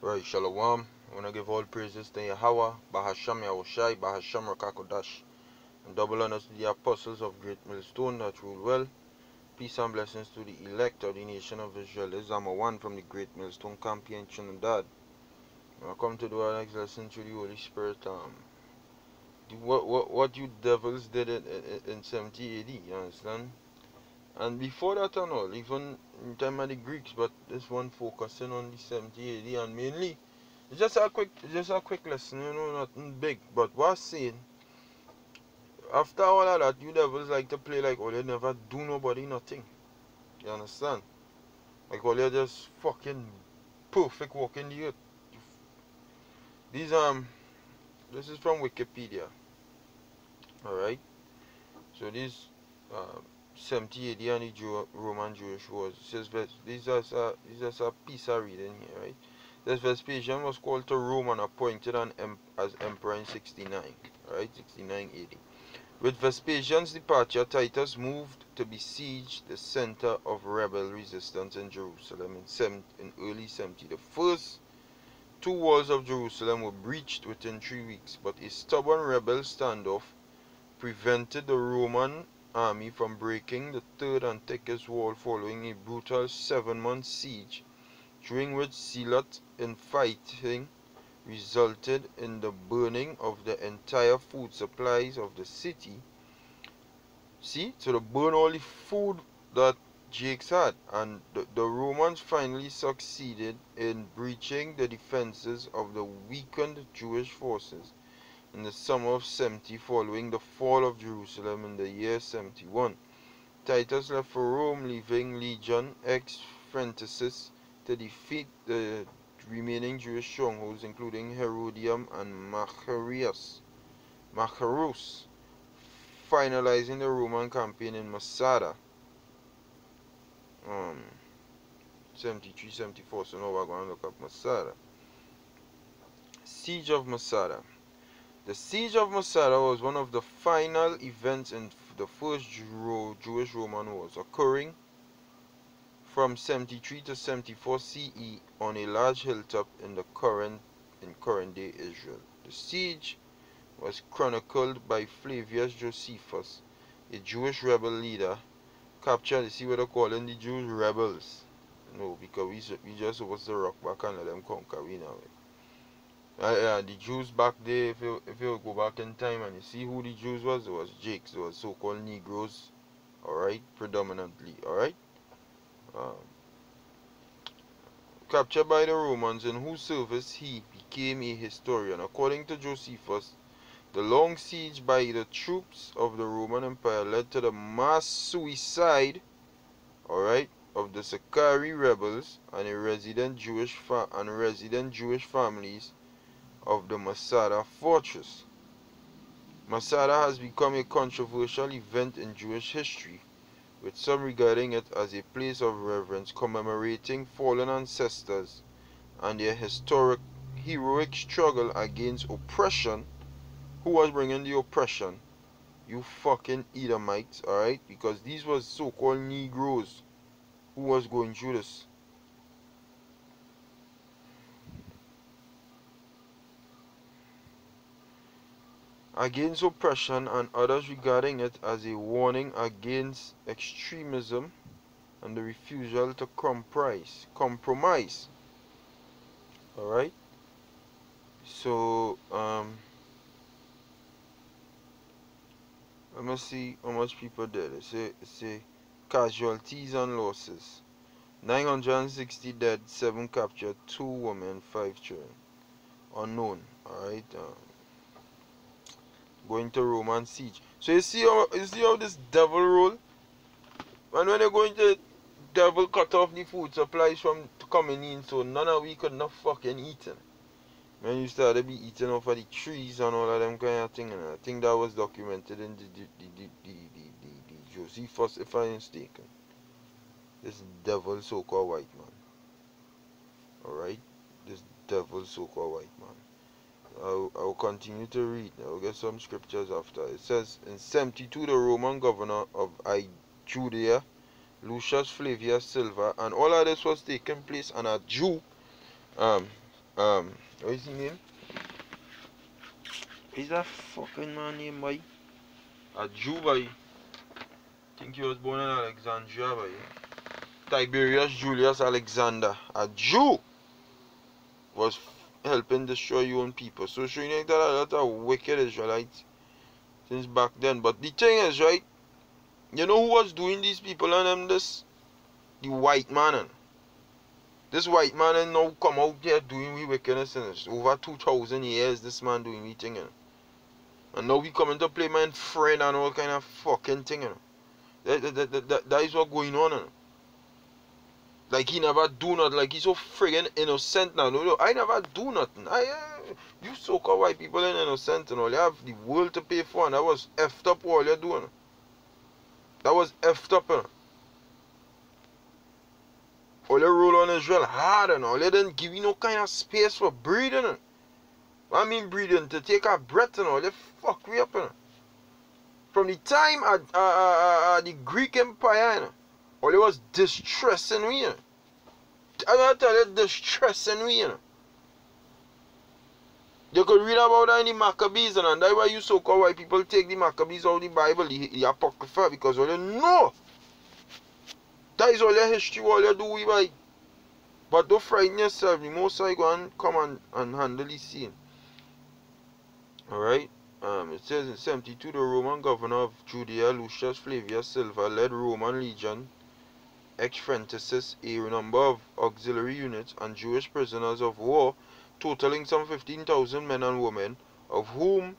Right, Shalom. I want to give all praises to Yahweh, Bahasham Yahushai, Bahasham Rakakodash, and double honors to the apostles of Great Millstone that rule well. Peace and blessings to the elect of the nation of Israel. This is Zama 1 from the Great Millstone Camp here in Trinidad. I come to do our next lesson through the Holy Spirit. What you devils did in 70 AD, you understand? And before that and all, even in time of the Greeks, but this one focusing on the 70 AD and mainly. It's just a quick lesson, nothing big. But what's saying, after all of that, you devils like to play like, oh, you never do nobody nothing. You understand? Like, oh, you're just fucking perfect walking the earth. This is from Wikipedia. Alright? So this 70 AD and the Roman Jewish Wars. This is a piece of reading here, right? This Vespasian was called to Rome and appointed as emperor in 69, right? 69 AD. With Vespasian's departure, Titus moved to besiege the center of rebel resistance in Jerusalem in early 70. The first two walls of Jerusalem were breached within 3 weeks, but a stubborn rebel standoff prevented the Roman army from breaking the third and thickest wall following a brutal 7-month siege, during which zealot infighting resulted in the burning of the entire food supplies of the city. See, so they burn all the food that Jakes had, and the Romans finally succeeded in breaching the defenses of the weakened Jewish forces in the summer of 70 following the fall of Jerusalem in the year 71. Titus left for Rome, leaving Legion ex Frentacis to defeat the remaining Jewish strongholds, including Herodium and Machaerus, finalizing the Roman campaign in Masada. 73-74, so now we're going to look up Masada. Siege of Masada. The Siege of Masada was one of the final events in the First Jewish-Roman Wars, occurring from 73 to 74 CE on a large hilltop in current-day Israel. The siege was chronicled by Flavius Josephus, a Jewish rebel leader, captured. You see what they're calling the Jews rebels? No, because we just supposed to rock back and let them conquer we now. The Jews back there, if you go back in time and you see who the Jews was, it was Jakes, it was so-called Negroes, alright, predominantly, alright? Captured by the Romans, in whose service he became a historian. According to Josephus, the long siege by the troops of the Roman Empire led to the mass suicide, alright, of the Sicarii rebels and resident Jewish families of the Masada fortress. Masada has become a controversial event in Jewish history, with some regarding it as a place of reverence commemorating fallen ancestors and their heroic struggle against oppression. Who was bringing the oppression? You fucking Edomites, alright? Because these was so-called Negroes who was going through this. Against oppression, and others regarding it as a warning against extremism and the refusal to compromise. Alright? So, let me see how much people did. It say casualties and losses. 960 dead, 7 captured, 2 women, 5 children. Unknown. Alright? Going to Roman siege. So you see how this devil roll? And when you're going to devil cut off the food supplies from coming in, so none of we could not fucking eating. When you started be eating off of the trees and all of them kind of thing, and I think that was documented in the Josephus, if I'm mistaken. This devil so-called white man. Alright? This devil so-called white man. I'll continue to read. I'll get some scriptures after. It says, in 72, the Roman governor of Judea, Lucius Flavius Silva, and all of this was taking place, and a Jew what is his name? Is that fucking man name, boy? A Jew, boy. Think he was born in Alexandria, boy. Tiberius Julius Alexander, a Jew, was helping destroy your own people. So showing you that a lot of wicked Israelites since back then. But the thing is, right, you know who was doing these people and them this? The white man. And this white man and now come out here doing we wickedness and over 2,000 years this man doing we thing. And now we coming to play man friend and all kind of fucking thing. That is what going on. Like he never do nothing. Like he's so friggin' innocent now. No, I never do nothing. You so-called white people ain't innocent and all. You have the world to pay for, and that was effed up what you're doing. That was effed up. All you roll on Israel hard and all. You didn't give you no kind of space for breathing. I mean breathing, to take a breath and all. You fuck me up. From the time the Greek Empire, all it was distressing me. I'm gonna tell you, distressing me. You could read about that in the Maccabees, and that's why you so-called white people take the Maccabees out of the Bible, the Apocrypha, because all you know. That is all your history, all you do with it. But don't frighten yourself. The Most High go and come and handle the scene. Alright? It says in 72, the Roman governor of Judea, Lucius Flavius Silva, led Roman legion ex-Frentices, a number of auxiliary units, and Jewish prisoners of war, totaling some 15,000 men and women, of whom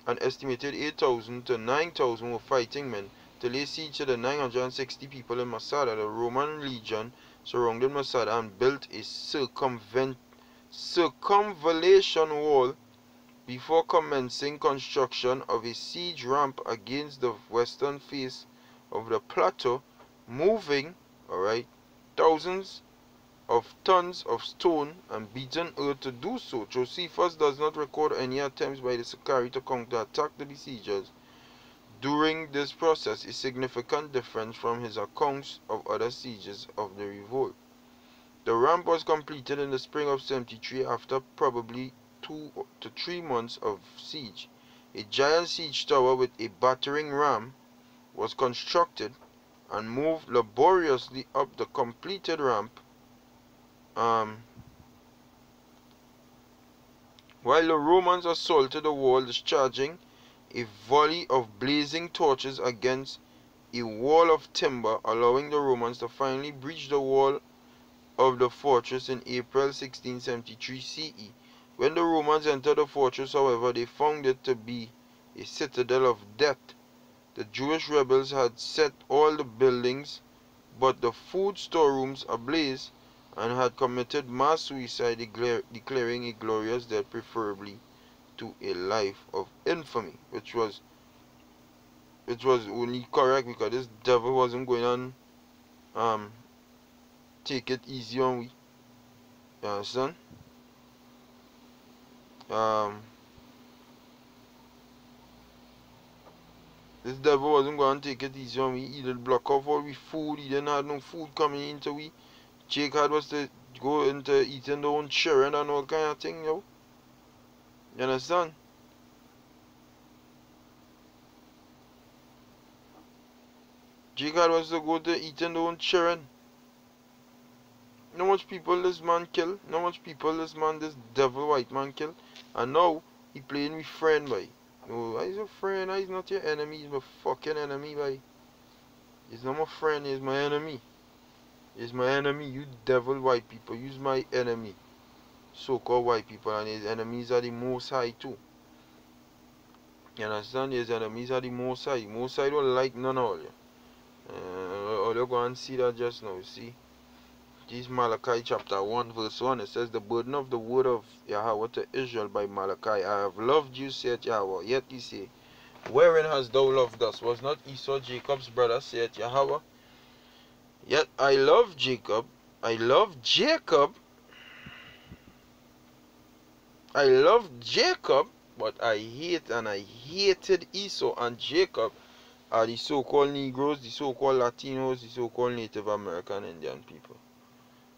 an estimated 8,000 to 9,000 were fighting men, to lay siege to the 960 people in Masada. The Roman legion surrounded Masada and built a circumvallation wall before commencing construction of a siege ramp against the western face of the plateau, moving, thousands of tons of stone and beaten earth to do so. Josephus does not record any attempts by the Sicarii to counterattack the besiegers during this process, a significant difference from his accounts of other sieges of the revolt. The ramp was completed in the spring of 73 after probably 2 to 3 months of siege. A giant siege tower with a battering ram was constructed and moved laboriously up the completed ramp, while the Romans assaulted the wall, discharging a volley of blazing torches against a wall of timber, allowing the Romans to finally breach the wall of the fortress in April 1673 CE. When the Romans entered the fortress, however, they found it to be a citadel of death. The Jewish rebels had set all the buildings but the food storerooms ablaze and had committed mass suicide, declaring a glorious death preferably to a life of infamy, which was only correct because this devil wasn't going on take it easy on we. You understand? This devil wasn't going to take it easy on we. He did block off all we food. He didn't have no food coming into we. Jake had was to go into eating their own children and all kind of thing, yo. You understand? Jake had was to go to eating their own children. How much people this man kill? How much people this devil white man kill? And now he playing with friend, boy. No, he's a friend. He's not your enemy. He's my fucking enemy, boy. He's not my friend. He's my enemy. He's my enemy. You devil white people. He's my enemy. So-called white people, and his enemies are the Most High too. You understand? His enemies are the Most High. Most High don't like none of you. All you go and see that just now. See? This Malachi chapter 1 verse 1. It says, the burden of the word of Yahweh to Israel by Malachi. I have loved you, saith Yahweh. Yet he say, wherein hast thou loved us? Was not Esau Jacob's brother, saith Yahweh? Yet I love Jacob. I love Jacob. I loved Jacob, but I hated Esau. And Jacob are the so-called Negroes, the so-called Latinos, the so-called Native American Indian people.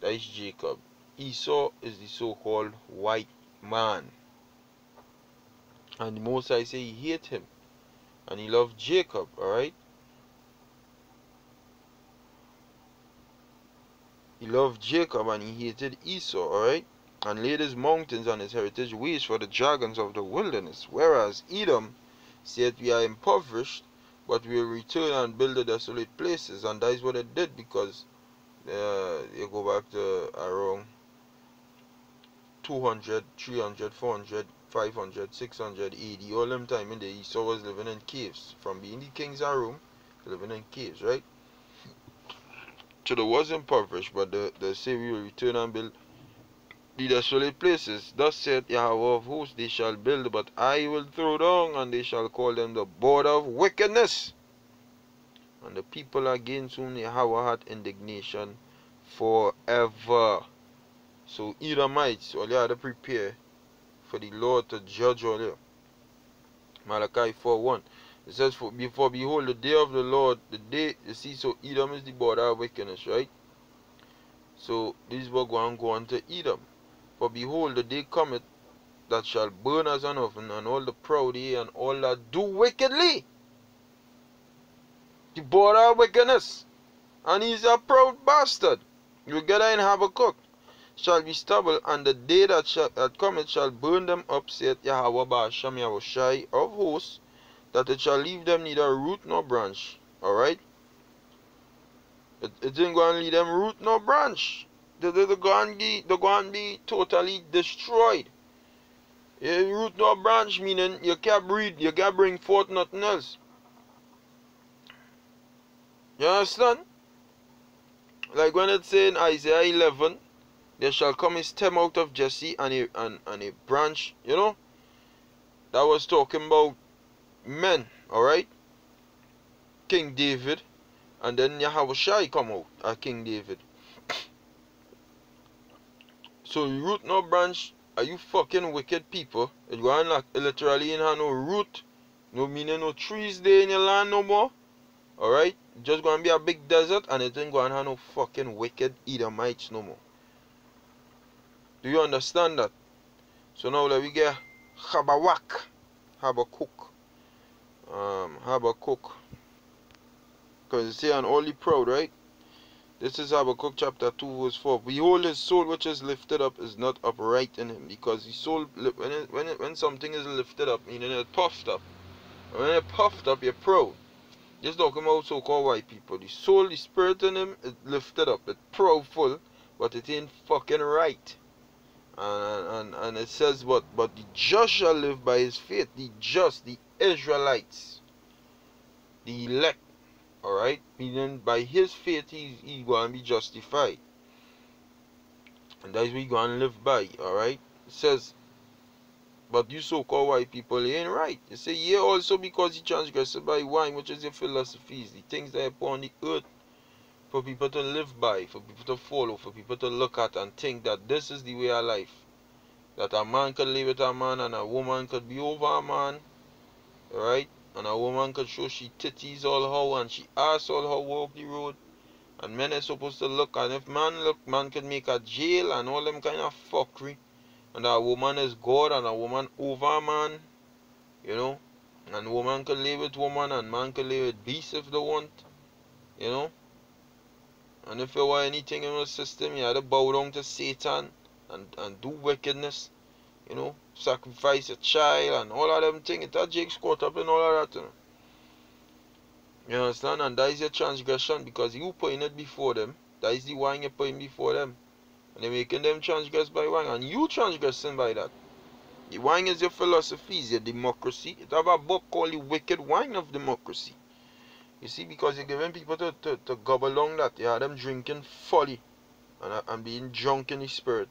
That is Jacob. Esau is the so-called white man. And the Most High say he hate him. And he loved Jacob, alright? He loved Jacob and he hated Esau, alright? And laid his mountains and his heritage waste for the dragons of the wilderness. Whereas Edom said, we are impoverished, but we will return and build the desolate places. And that is what they did, because you go back to around 200, 300, 400, 500, 600 AD. All them time in the Esau was living in caves. From being the king's room, living in caves, right? So there was impoverished, but they say we will return and build the desolate places. Thus said Yahweh of hosts, they shall build, but I will throw down, and they shall call them the border of wickedness. And the people against whom Yahweh had indignation forever. So Edomites, all you have to prepare for the Lord to judge all you. Malachi 4:1. It says, for behold, the day of the Lord, the day, you see, so Edom is the border of wickedness, right? So this will go on to Edom. For behold, the day cometh that shall burn as an oven, and all the proud and all that do wickedly. The border of wickedness. And he's a proud bastard. You get that in Habakkuk. Shall be stubble, and the day that cometh shall burn them up, saith Yahweh Ba'asham Yahushai of hosts, that it shall leave them neither root nor branch. Alright? It ain't going to leave them root nor branch. They're going to be totally destroyed. Root nor branch meaning you can't breed, you can't bring forth nothing else. You understand? Like when it say in Isaiah 11, there shall come a stem out of Jesse and a branch, you know? That was talking about men, alright? King David, and then Yahushai come out, King David. So root no branch, are you fucking wicked people? It going like literally in no root, no meaning no trees there in your land no more. Alright? Just gonna be a big desert, and it ain't gonna have no fucking wicked Edomites no more. Do you understand that? So now let we get Habakkuk. Habakkuk. Because it's saying all the proud, right? This is Habakkuk chapter 2 verse 4. Behold, his soul which is lifted up is not upright in him. Because his soul, when something is lifted up, meaning it's puffed up. When it's puffed up, you're proud. Just talking about so-called white people. The soul, the spirit in him is lifted up. It's proudful, but it ain't fucking right. And it says, but the just shall live by his faith. The just, the Israelites, the elect, alright? Meaning by his faith he's going to be justified. And that's what he's going to live by, alright? It says, but you so-called white people, you ain't right. You say, yeah, also because you transgressed by wine, which is your philosophies, the things that are upon the earth, for people to live by, for people to follow, for people to look at and think that this is the way of life. That a man could live with a man and a woman could be over a man. Right? And a woman could show she titties all how and she ass all how walk the road. And men are supposed to look, and if man look, man could make a jail and all them kind of fuckery. And a woman is God and a woman over a man. You know? And woman could live with woman and man could live with beast if they want. You know? And if you want anything in the system, you have to bow down to Satan and do wickedness. You know? Sacrifice a child and all of them things. That Jake's caught up in all of that. You know? You understand? And that is your transgression because you putting it before them. That is the wine you're putting before them. And they're making them transgress by wine. And you transgressing by that. The wine is your philosophies, your democracy. It have a book called The Wicked Wine of Democracy. You see, because you're giving people to gobble along that. You have them drinking folly and being drunk in the spirit.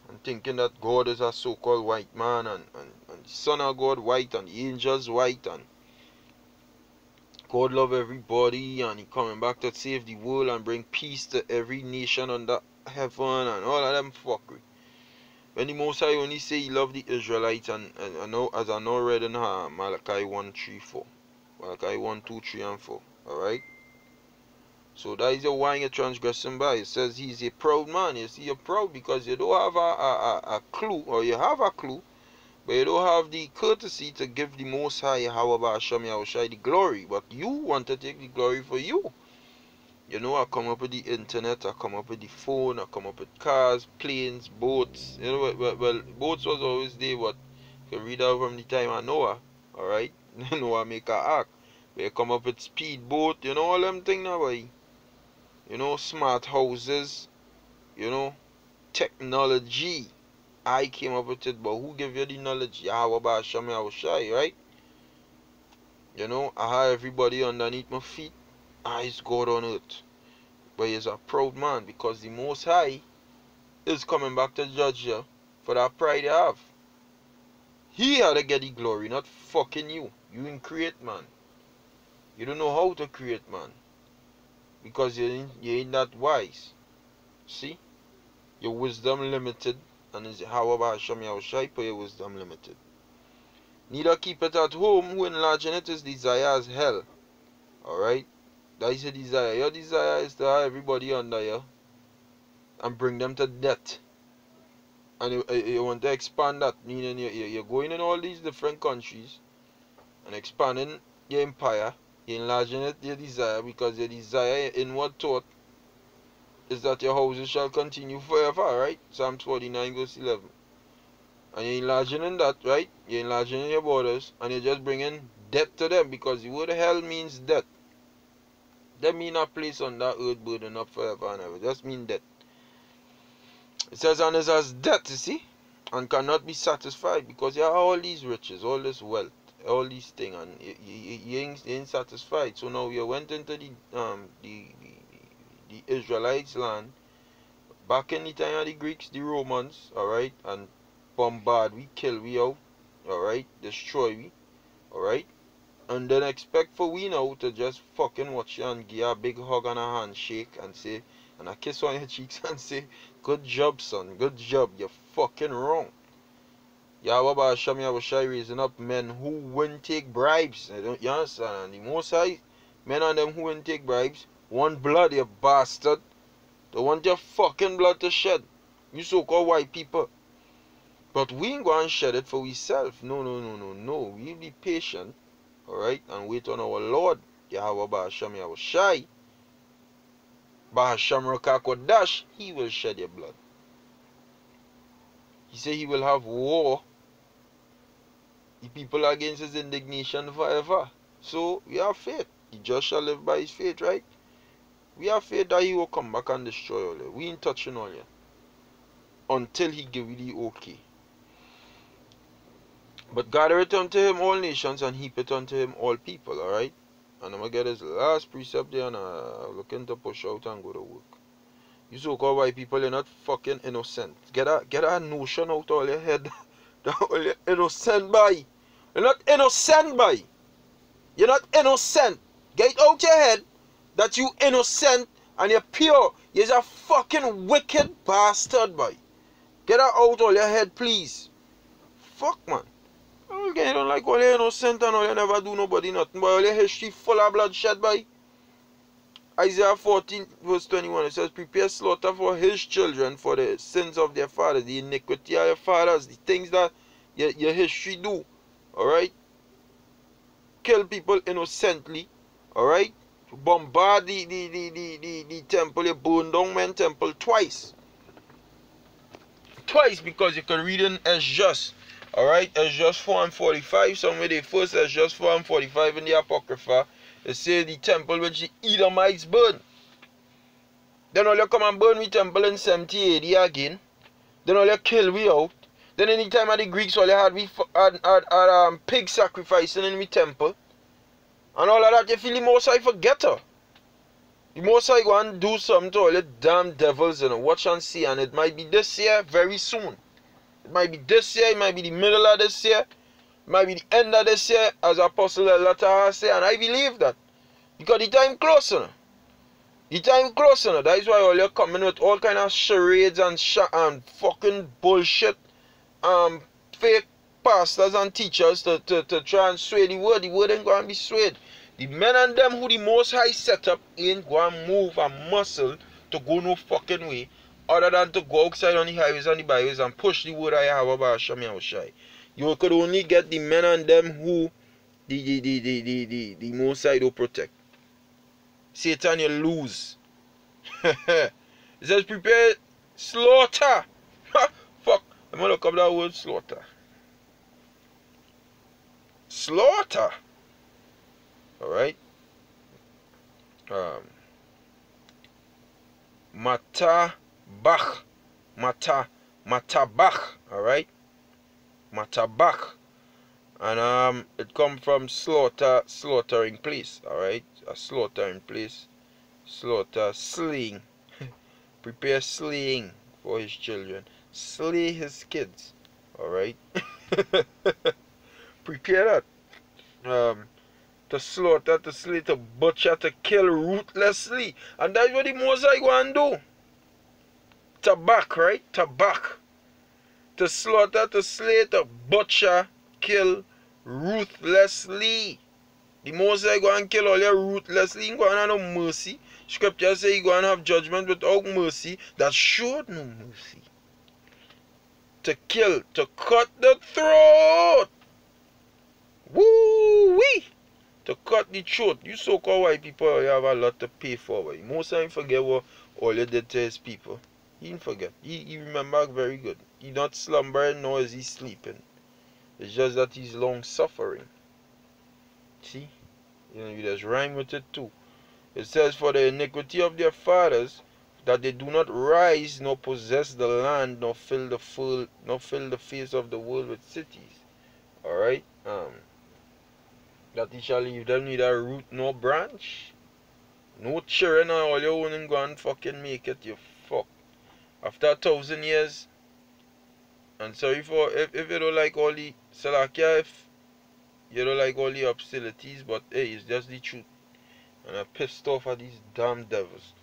And thinking that God is a so-called white man and the son of God white and the angels white and God love everybody and he coming back to save the world and bring peace to every nation under heaven and all of them fuckery. When the Most High only say he love the Israelites and I know, as I know read in Malachi 1, 3, 4. Malachi 1, 2, 3 and 4. Alright? So that is a why you're transgressing by. It says he's a proud man. You see, you're proud because you don't have a clue, or you have a clue, but you don't have the courtesy to give the Most High Yahweh Hashem Yahushai the glory. But you want to take the glory for you. You know, I come up with the internet, I come up with the phone, I come up with cars, planes, boats. You know, well boats was always there, but you can read out from the time of Noah, alright? Noah make a ark. But you come up with speedboat, you know, all them things now, boy. You know, smart houses, you know, technology. I came up with it, but who gave you the knowledge? Yahweh Hashem Yahushai, right? You know, I have everybody underneath my feet. Is God on earth. But he's a proud man because the Most High is coming back to judge you for that pride you have. He had to get the glory, not fucking you. You ain't create, man. You don't know how to create, man. Because you ain't that wise. See? Your wisdom limited. And is Yahweh Hashem Yahushai, but your wisdom limited. Neither keep it at home, who enlarging it his desire as hell. Alright? That is a desire. Your desire is to have everybody under you and bring them to death. And you want to expand that, meaning you're going in all these different countries and expanding your empire, you're enlarging it, your desire, because your desire, inward thought, is that your houses shall continue forever, right? Psalms 49 verse 11. And you're enlarging in that, right? You're enlarging in your borders, and you're just bringing death to them, because the word hell means death. That mean a place on that earth burden up forever and ever. Just mean death. It says, and is as death, you see, and cannot be satisfied, because you have all these riches, all this wealth, all these things, and you ain't satisfied. So now you went into the Israelites' land, back in the time of the Greeks, the Romans, alright, and bombard we, kill we out, alright, destroy we, alright. And then expect for we now to just fucking watch you and give you a big hug and a handshake and say, and a kiss on your cheeks and say, good job, son, good job, you're fucking wrong. Yahweh Hashem Yahushai raising up men who wouldn't take bribes. You understand? And the Most High, men and them who wouldn't take bribes, want blood, you bastard. They want your fucking blood to shed. You so-called white people. But we ain't going to shed it for ourselves. No. We be patient. Alright, and wait on our Lord, Yahweh Ba'ashem Yahushai, Ba'ashem Rakakodash, he will shed your blood. He said he will have war. The people against his indignation forever. So we have faith. The just shall live by his faith, right? We have faith that he will come back and destroy all that. We ain't touching all that. Until he give you the okay. But gather it unto him all nations, and heap it unto him all people, alright? And I'm going to get his last precept there, and I'm looking to push out and go to work. You so-called white people, you're not fucking innocent. Get a notion out of all your head that all you're innocent by. You're not innocent by. You're not innocent. Get it out your head that you innocent and you're pure. You're a fucking wicked bastard, boy. Get that out all your head, please. Fuck, man. Okay, you don't like all you're innocent and all you never do nobody nothing, but all your history full of bloodshed, boy. Isaiah 14 verse 21, it says, prepare slaughter for his children for the sins of their fathers, the iniquity of your fathers, the things that your history do. Alright? Kill people innocently. Alright? Bombard the temple. You burn down men temple twice. Twice, because you can read in Esdras. Alright? Esdras 4 and 45. Somewhere they first Esdras 4 and 45 in the Apocrypha. It says the temple which the Edomites burn. Then all you come and burn the temple in 70 AD again. Then all you kill we out. Then any time of the Greeks, all you had we had pig sacrificing in the temple. And all of that, you feel the Most High forget her. The Most High go and do something to all the damn devils, you know. Watch and see. And it might be this year, very soon. It might be this year, it might be the middle of this year. It might be the end of this year, as Apostle Latah say. And I believe that. Because the time close, you know. The time close, you know. That is why all you're coming with all kind of charades and fucking bullshit. Fake pastors and teachers to try and sway the word. The word ain't going to be swayed. The men and them who the Most High set up ain't going to move a muscle to go no fucking way other than to go outside on the highways and the byways and push the word I have about Hashem Yahushai. You could only get the men and them who the Most High don't protect. Satan, you lose. It says prepare slaughter. Fuck. I'm going to look up that word slaughter. Slaughter. Alright. Matabach. Matabach. Alright. Matabach. And it come from slaughter, slaughtering place. Alright. A slaughtering place. Slaughter, slaying. Prepare slaying for his children. Slay his kids. Alright. Prepare that. To slaughter, to slay, to butcher, to kill ruthlessly. And that's what the Most High go and do. Tabak, right? Tabak. To slaughter, to slay, to butcher, kill ruthlessly. The Most High go and kill all your ruthlessly. He go and have no mercy. Scripture say he go and have judgment without mercy. That showed no mercy. To kill, to cut the throat. Woo-wee. To cut the throat. You so-called white people, you have a lot to pay for. But most time forget what all you did to his people. He didn't forget. He remember very good. He not slumbering nor is he sleeping. It's just that he's long suffering. See? You just rhyme with it too. It says, for the iniquity of their fathers, that they do not rise nor possess the land nor fill the face of the world with cities. Alright? That he shall leave them neither root nor branch. No children and all your own and go and fucking make it, you fuck. After 1,000 years, and sorry for if you don't like all the Salakia, if you don't like all the obscenities, but hey, it's just the truth. And I'm pissed off at these damn devils.